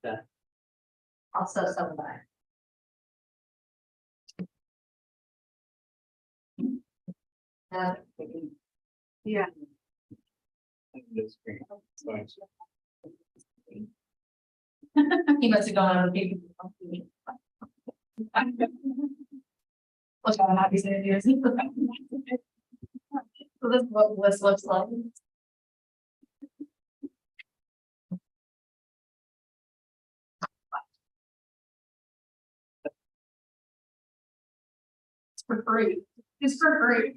Okay. Also some of that. Yeah. That's great. Fine. He must have gone on a big. Look how happy he is. So this is what this looks like. It's for free. It's for free.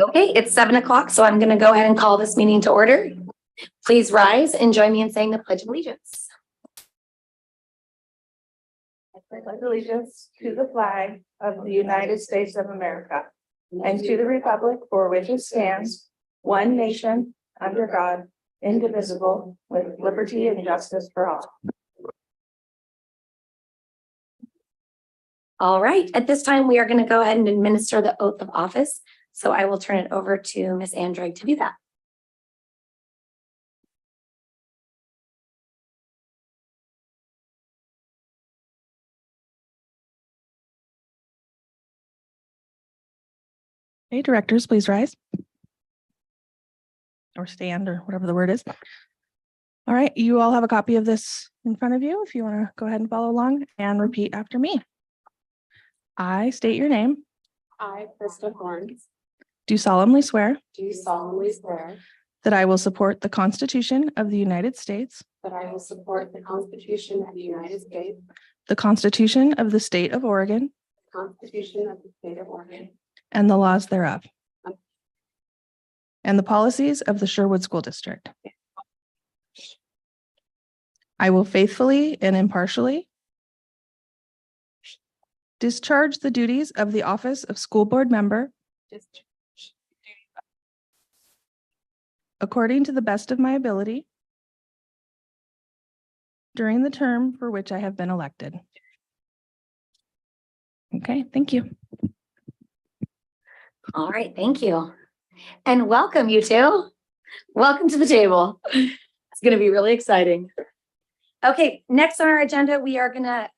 Okay, it's 7 o'clock, so I'm going to go ahead and call this meeting to order. Please rise and join me in saying the Pledge of Allegiance. I pledge allegiance to the flag of the United States of America and to the republic for which it stands, one nation, under God, indivisible, with liberty and justice for all. All right, at this time, we are going to go ahead and administer the oath of office. So I will turn it over to Ms. Andrade to do that. Okay, directors, please rise. Or stand, or whatever the word is. All right, you all have a copy of this in front of you if you want to go ahead and follow along and repeat after me. I state your name. I, Krista Thorne, Do solemnly swear do solemnly swear that I will support the Constitution of the United States, that I will support the Constitution of the United States, the Constitution of the State of Oregon, the Constitution of the State of Oregon, and the laws thereof, and the policies of the Sherwood School District. I will faithfully and impartially discharge the duties of the office of school board member according to the best of my ability during the term for which I have been elected. Okay, thank you. All right, thank you. And welcome, you two. Welcome to the table. It's going to be really exciting. Okay, next on our agenda, we are going to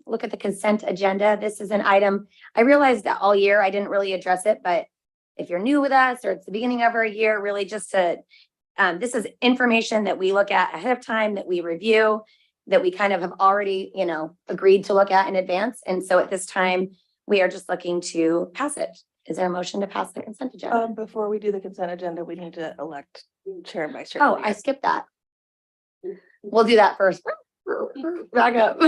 look at the consent agenda. This is an item, I realized that all year I didn't really address it, but if you're new with us or it's the beginning of our year, really just to, this is information that we look at ahead of time, that we review, that we kind of have already, agreed to look at in advance. And so at this time, we are just looking to pass it. Is there a motion to pass the consent agenda? Before we do the consent agenda, we need to elect chair and vice chair. Oh, I skipped that. We'll do that first. Back up.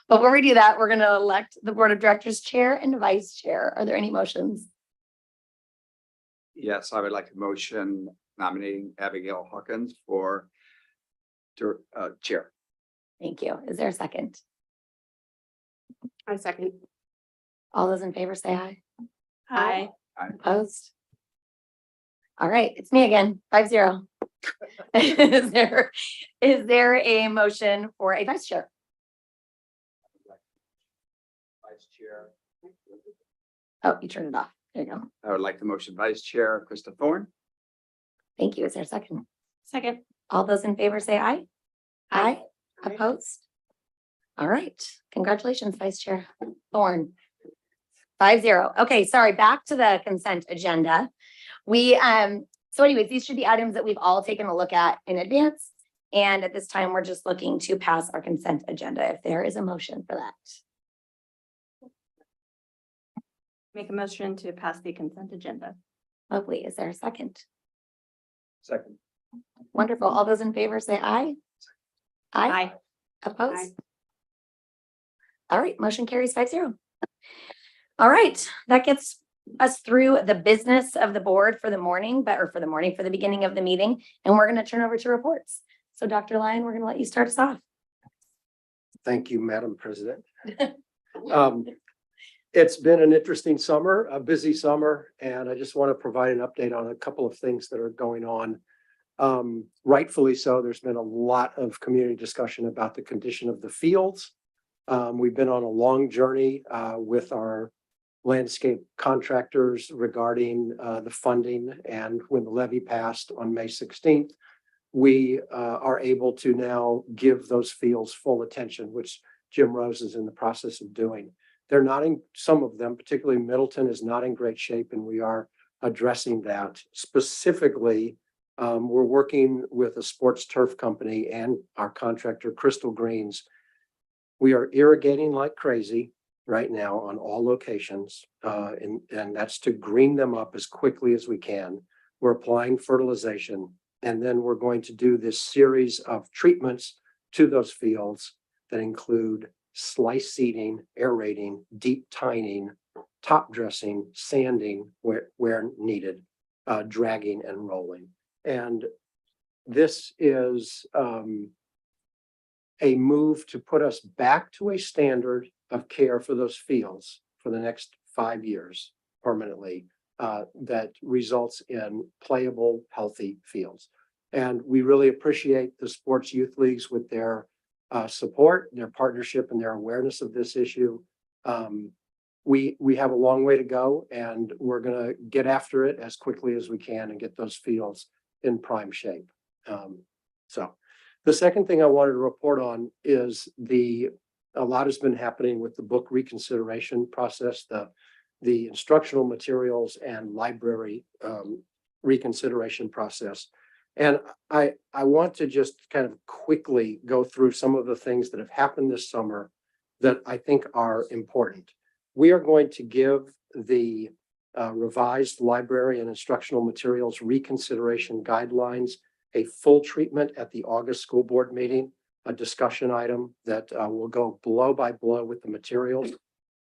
Before we do that, we're going to elect the board of directors chair and vice chair. Are there any motions? Yes, I would like a motion nominating Abigail Hawkins for chair. Thank you. Is there a second? I second. All those in favor say aye. Aye. Opposed? All right, it's me again, 5-0. Is there a motion for a vice chair? Vice chair. Oh, you turned it off. There you go. I would like the motion vice chair, Krista Thorne. Thank you. Is there a second? Second. All those in favor say aye. Aye. Opposed? All right. Congratulations, Vice Chair Thorne. 5-0. Okay, sorry, back to the consent agenda. So anyways, these should be items that we've all taken a look at in advance. And at this time, we're just looking to pass our consent agenda. If there is a motion for that. Make a motion to pass the consent agenda. Lovely. Is there a second? Second. Wonderful. All those in favor say aye. Aye. Opposed? Aye. All right, motion carries 5-0. All right, that gets us through the business of the board for the morning, for the beginning of the meeting, and we're going to turn over to reports. So Dr. Lyon, we're going to let you start us off. Thank you, Madam President. It's been an interesting summer, a busy summer, and I just want to provide an update on a couple of things that are going on Rightfully so, there's been a lot of community discussion about the condition of the fields. We've been on a long journey with our landscape contractors regarding the funding. And when the levy passed on May 16th, we are able to now give those fields full attention, which Jim Rose is in the process of doing. They're not in, some of them, particularly Middleton, is not in great shape, and we are addressing that. Specifically, we're working with a sports turf company and our contractor, Crystal Greens. We are irrigating like crazy right now on all locations, and that's to green them up as quickly as we can. We're applying fertilization, and then we're going to do this series of treatments to those fields that include slice seeding, aerating, deep tining, top dressing, sanding where needed, dragging and rolling. And this is a move to put us back to a standard of care for those fields for the next 5 years permanently, that results in playable, healthy fields. And we really appreciate the sports youth leagues with their support, their partnership, and their awareness of this issue. We have a long way to go, and we're going to get after it as quickly as we can and get those fields in prime shape. So the second thing I wanted to report on is a lot has been happening with the book reconsideration process, the instructional materials and library reconsideration process. And I want to just kind of quickly go through some of the things that have happened this summer that I think are important. We are going to give the revised library and instructional materials reconsideration guidelines a full treatment at the August school board meeting, a discussion item that will go blow by blow with the materials.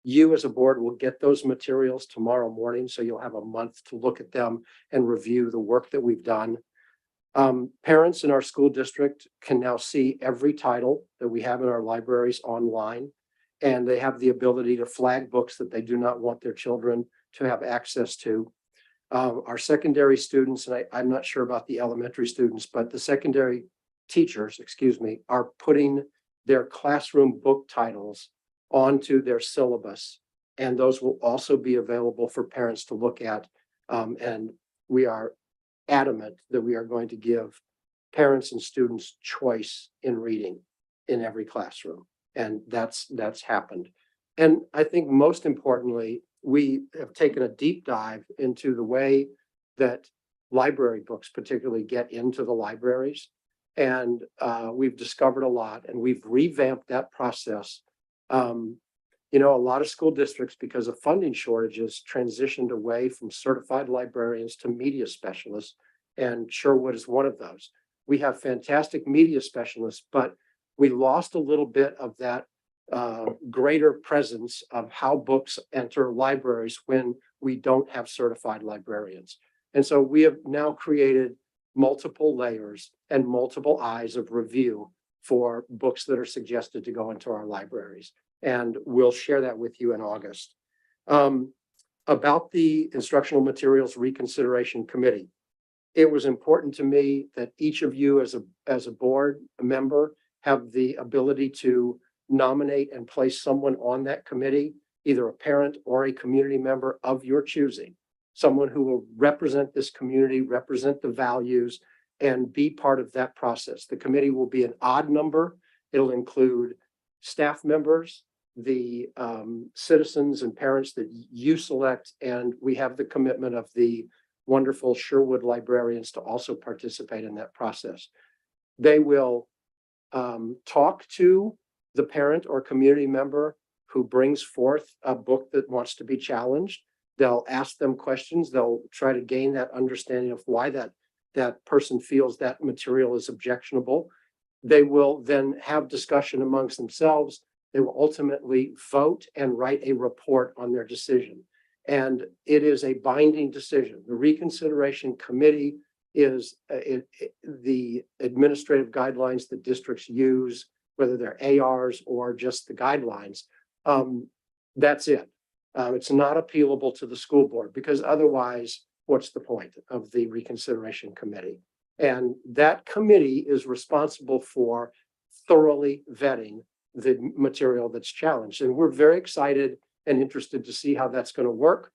You as a board will get those materials tomorrow morning, so you'll have a month to look at them and review the work that we've done. Parents in our school district can now see every title that we have in our libraries online, and they have the ability to flag books that they do not want their children to have access to. Our secondary students, and I'm not sure about the elementary students, but the secondary teachers, are putting their classroom book titles onto their syllabus, and those will also be available for parents to look at. And we are adamant that we are going to give parents and students choice in reading in every classroom, and that's happened. And I think most importantly, we have taken a deep dive into the way that library books particularly get into the libraries, and we've discovered a lot, and we've revamped that process. A lot of school districts, because of funding shortages, transitioned away from certified librarians to media specialists, and Sherwood is one of those. We have fantastic media specialists, but we lost a little bit of that greater presence of how books enter libraries when we don't have certified librarians. And so we have now created multiple layers and multiple eyes of review for books that are suggested to go into our libraries. And we'll share that with you in August. About the Instructional Materials Reconsideration Committee, it was important to me that each of you as a board member have the ability to nominate and place someone on that committee, either a parent or a community member of your choosing, someone who will represent this community, represent the values, and be part of that process. The committee will be an odd number. It'll include staff members, the citizens and parents that you select, and we have the commitment of the wonderful Sherwood librarians to also participate in that process. They will talk to the parent or community member who brings forth a book that wants to be challenged. They'll ask them questions. They'll try to gain that understanding of why that person feels that material is objectionable. They will then have discussion amongst themselves. They will ultimately vote and write a report on their decision. And it is a binding decision. The reconsideration committee is the administrative guidelines that districts use, whether they're ARs or just the guidelines. That's it. It's not appealable to the school board, because otherwise, what's the point of the reconsideration committee? And that committee is responsible for thoroughly vetting the material that's challenged. And we're very excited and interested to see how that's going to work.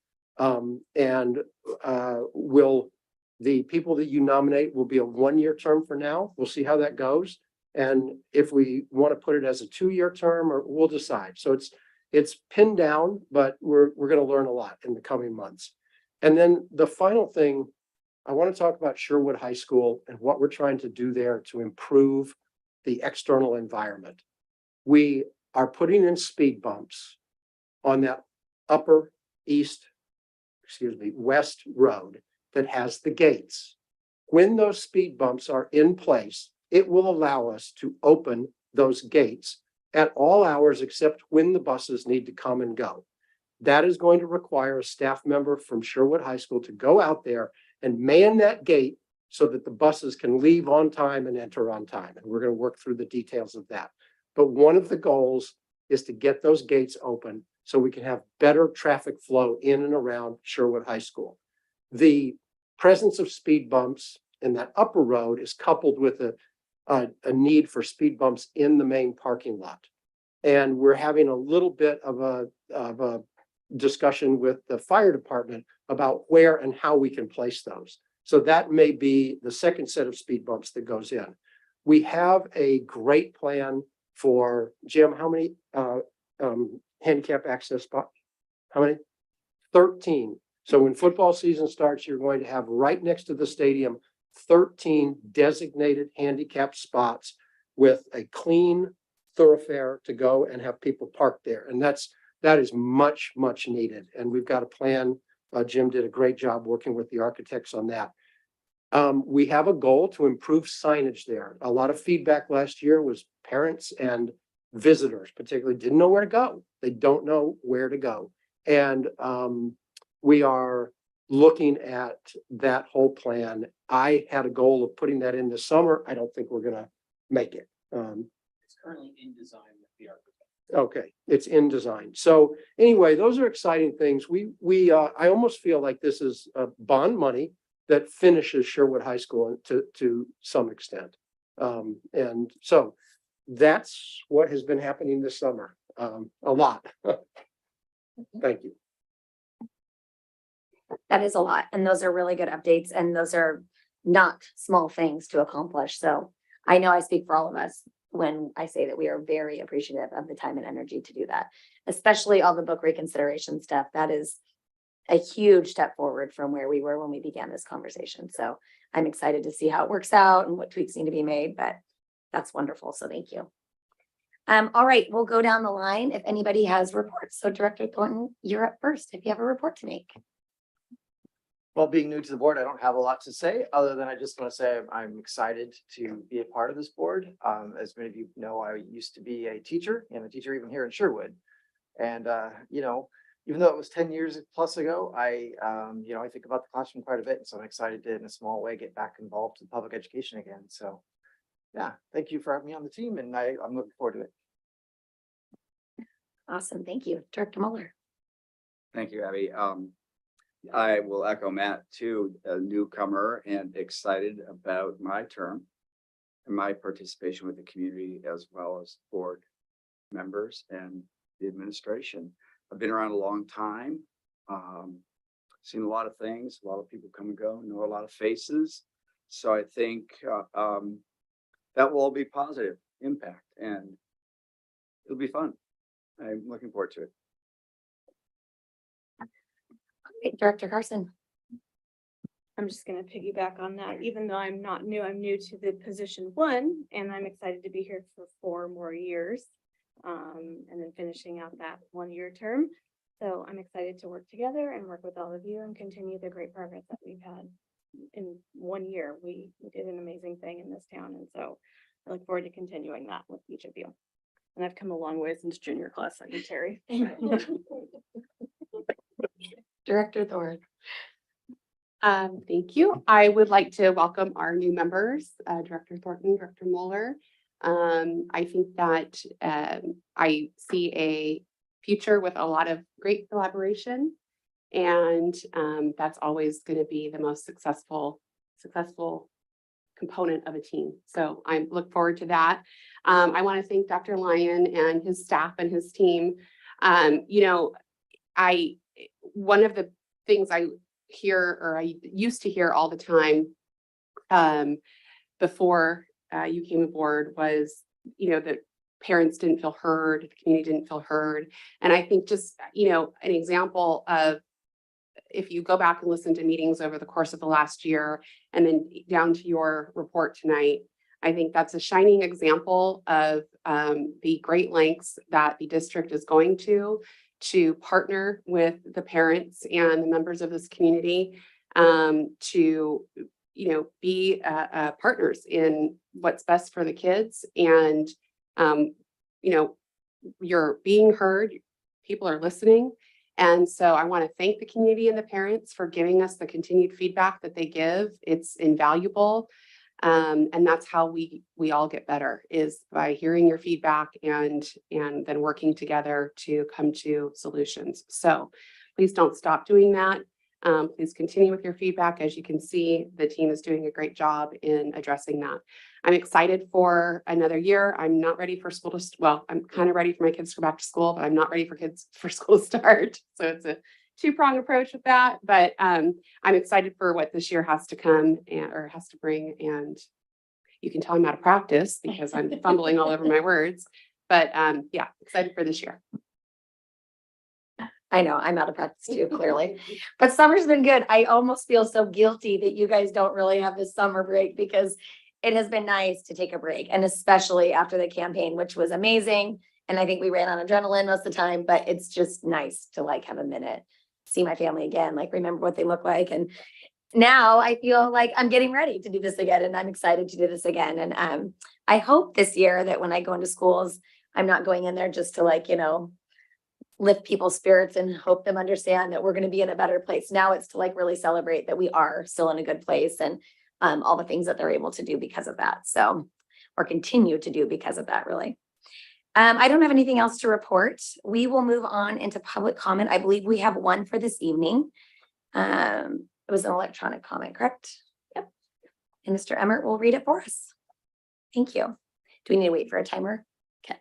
Will the people that you nominate will be a 1-year term for now. We'll see how that goes. And if we want to put it as a 2-year term, or we'll decide. So it's pinned down, but we're going to learn a lot in the coming months. And then the final thing, I want to talk about Sherwood High School and what we're trying to do there to improve the external environment. We are putting in speed bumps on that west road that has the gates. When those speed bumps are in place, it will allow us to open those gates at all hours except when the buses need to come and go. That is going to require a staff member from Sherwood High School to go out there and man that gate so that the buses can leave on time and enter on time. And we're going to work through the details of that. But one of the goals is to get those gates open so we can have better traffic flow in and around Sherwood High School. The presence of speed bumps in that upper road is coupled with a need for speed bumps in the main parking lot. And we're having a little bit of a discussion with the fire department about where and how we can place those. So that may be the second set of speed bumps that goes in. We have a great plan for, Jim, how many handicap access spots? How many? 13. So when football season starts, you're going to have right next to the stadium 13 designated handicap spots with a clean thoroughfare to go and have people park there. And that is much, much needed. And we've got a plan. Jim did a great job working with the architects on that. We have a goal to improve signage there. A lot of feedback last year was parents and visitors particularly didn't know where to go. They don't know where to go. And we are looking at that whole plan. I had a goal of putting that in this summer. I don't think we're going to make it. It's currently in design with the architect. Okay, it's in design. So anyway, those are exciting things. I almost feel like this is bond money that finishes Sherwood High School to some extent. And so that's what has been happening this summer. A lot. Thank you. That is a lot. And those are really good updates. And those are not small things to accomplish. So I know I speak for all of us when I say that we are very appreciative of the time and energy to do that, especially all the book reconsideration stuff. That is a huge step forward from where we were when we began this conversation. So I'm excited to see how it works out and what tweaks need to be made, but that's wonderful. So thank you. All right, we'll go down the line if anybody has reports. So Director Thornton, you're up first if you have a report to make. Well, being new to the board, I don't have a lot to say, other than I just want to say I'm excited to be a part of this board. As many of you know, I used to be a teacher and a teacher even here in Sherwood. And, even though it was 10 years plus ago, I think about the classroom quite a bit. And so I'm excited to, in a small way, get back involved in public education again. So, yeah, thank you for having me on the team. And I'm looking forward to it. Awesome. Thank you. Director Mueller. Thank you, Abby. I will echo Matt too, a newcomer and excited about my term and my participation with the community as well as board members and the administration. I've been around a long time, seen a lot of things, a lot of people come and go, know a lot of faces. So I think that will all be positive impact and it'll be fun. I'm looking forward to it. Okay, Director Carson. I'm just going to piggyback on that. Even though I'm not new, I'm new to the position 1, and I'm excited to be here for 4 more years. And then finishing out that 1-year term. So I'm excited to work together and work with all of you and continue the great progress that we've had in 1 year. We did an amazing thing in this town. And so I look forward to continuing that with each of you. And I've come a long way since junior class secretary. Director Thorne. Thank you. I would like to welcome our new members, Director Thornton, Director Mueller. I think that I see a future with a lot of great collaboration, and that's always going to be the most successful component of a team. So I look forward to that. I want to thank Dr. Lyon and his staff and his team. You know, one of the things I hear, or I used to hear all the time, before you came aboard was, you know, that parents didn't feel heard, the community didn't feel heard. And I think just, you know, an example of, if you go back and listen to meetings over the course of the last year and then down to your report tonight, I think that's a shining example of the great lengths that the district is going to partner with the parents and the members of this community to, you know, be partners in what's best for the kids. And, you know, you're being heard, people are listening. And so I want to thank the community and the parents for giving us the continued feedback that they give. It's invaluable. And that's how we all get better, is by hearing your feedback and then working together to come to solutions. So please don't stop doing that. Please continue with your feedback. As you can see, the team is doing a great job in addressing that. I'm excited for another year. I'm not ready for school to, well, I'm kind of ready for my kids to go back to school, but I'm not ready for school to start. So it's a two-pronged approach with that, but I'm excited for what this year has to come or has to bring. And you can tell I'm out of practice because I'm fumbling all over my words, but yeah, excited for this year. I know I'm out of practice too, clearly, but summer's been good. I almost feel so guilty that you guys don't really have this summer break, because it has been nice to take a break, and especially after the campaign, which was amazing. And I think we ran on adrenaline most of the time, but it's just nice to like have a minute, see my family again, like remember what they look like. And now I feel like I'm getting ready to do this again, and I'm excited to do this again. And I hope this year that when I go into schools, I'm not going in there just to like, you know, lift people's spirits and hope them understand that we're going to be in a better place. Now it's to like really celebrate that we are still in a good place, and all the things that they're able to do because of that. So, or continue to do because of that, really. I don't have anything else to report. We will move on into public comment. I believe we have one for this evening. It was an electronic comment, correct? Yep. And Mr. Emmert will read it for us. Thank you. Do we need to wait for a timer? Okay.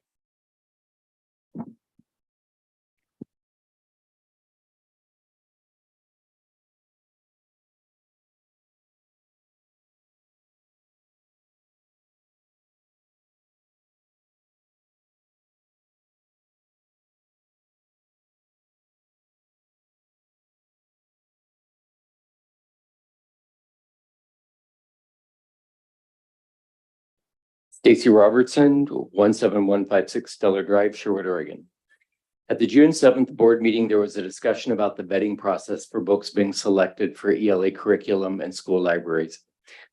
Stacy Robertson, 17156 Stellar Drive, Sherwood, Oregon. At the June 7th board meeting, there was a discussion about the vetting process for books being selected for ELA curriculum and school libraries.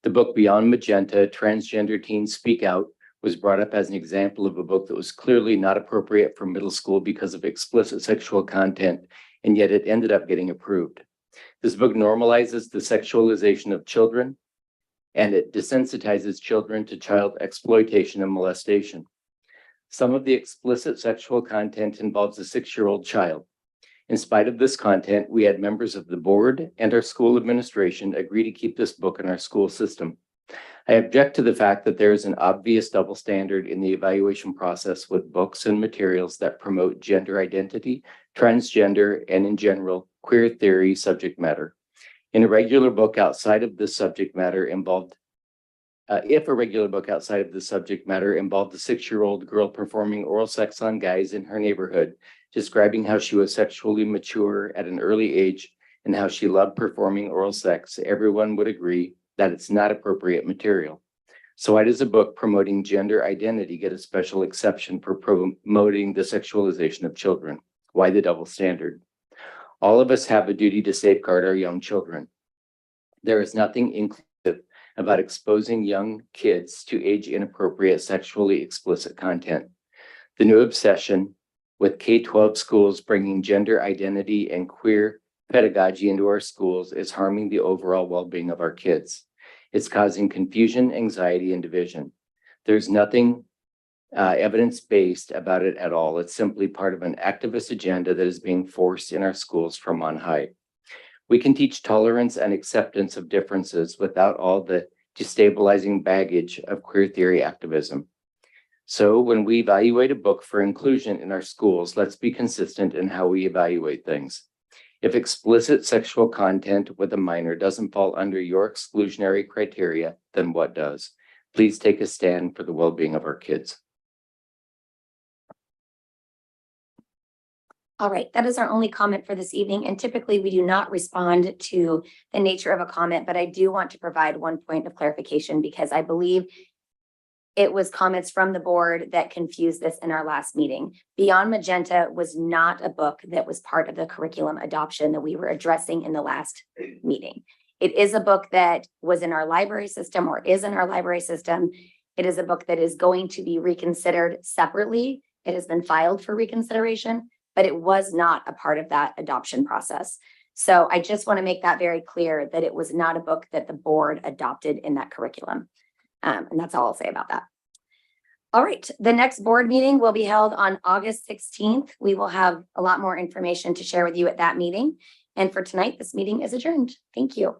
The book Beyond Magenta, Transgender Teens Speak Out, was brought up as an example of a book that was clearly not appropriate for middle school because of explicit sexual content, and yet it ended up getting approved. This book normalizes the sexualization of children, and it desensitizes children to child exploitation and molestation. Some of the explicit sexual content involves a 6-year-old child. In spite of this content, we had members of the board and our school administration agree to keep this book in our school system. I object to the fact that there is an obvious double standard in the evaluation process with books and materials that promote gender identity, transgender, and in general, queer theory subject matter. In a regular book outside of this subject matter involved, if a regular book outside of the subject matter involved a 6-year-old girl performing oral sex on guys in her neighborhood, describing how she was sexually mature at an early age and how she loved performing oral sex, everyone would agree that it's not appropriate material. So why does a book promoting gender identity get a special exception for promoting the sexualization of children? Why the double standard? All of us have a duty to safeguard our young children. There is nothing inclusive about exposing young kids to age-inappropriate, sexually explicit content. The new obsession with K-12 schools bringing gender identity and queer pedagogy into our schools is harming the overall well-being of our kids. It's causing confusion, anxiety, and division. There's nothing evidence-based about it at all. It's simply part of an activist agenda that is being forced in our schools from on high. We can teach tolerance and acceptance of differences without all the destabilizing baggage of queer theory activism. So when we evaluate a book for inclusion in our schools, let's be consistent in how we evaluate things. If explicit sexual content with a minor doesn't fall under your exclusionary criteria, then what does? Please take a stand for the well-being of our kids. All right, that is our only comment for this evening, and typically we do not respond to the nature of a comment, but I do want to provide one point of clarification because I believe it was comments from the board that confused this in our last meeting. Beyond Magenta was not a book that was part of the curriculum adoption that we were addressing in the last meeting. It is a book that was in our library system or is in our library system. It is a book that is going to be reconsidered separately. It has been filed for reconsideration, but it was not a part of that adoption process. So I just want to make that very clear that it was not a book that the board adopted in that curriculum. And that's all I'll say about that. All right, the next board meeting will be held on August 16th. We will have a lot more information to share with you at that meeting. And for tonight, this meeting is adjourned. Thank you.